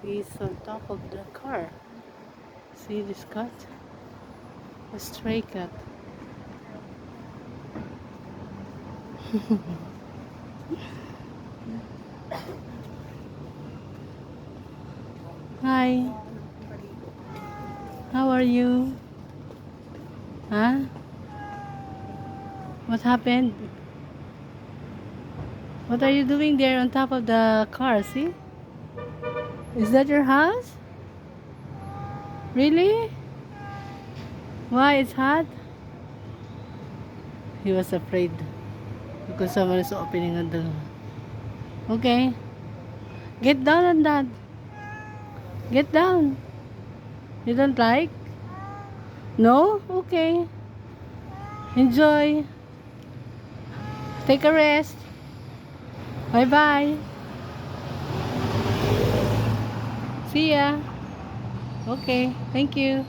is on top of the car. See this cat? A stray cat. Hi. How are you? Huh? What happened? What are you doing there on top of the car? See? Is that your house? Really? Why? It's hot? He was afraid because someone is opening the door. Okay. Get down on that. Get down. You don't like? No? Okay. Enjoy. Take a rest. Bye-bye. See ya. Okay. Thank you.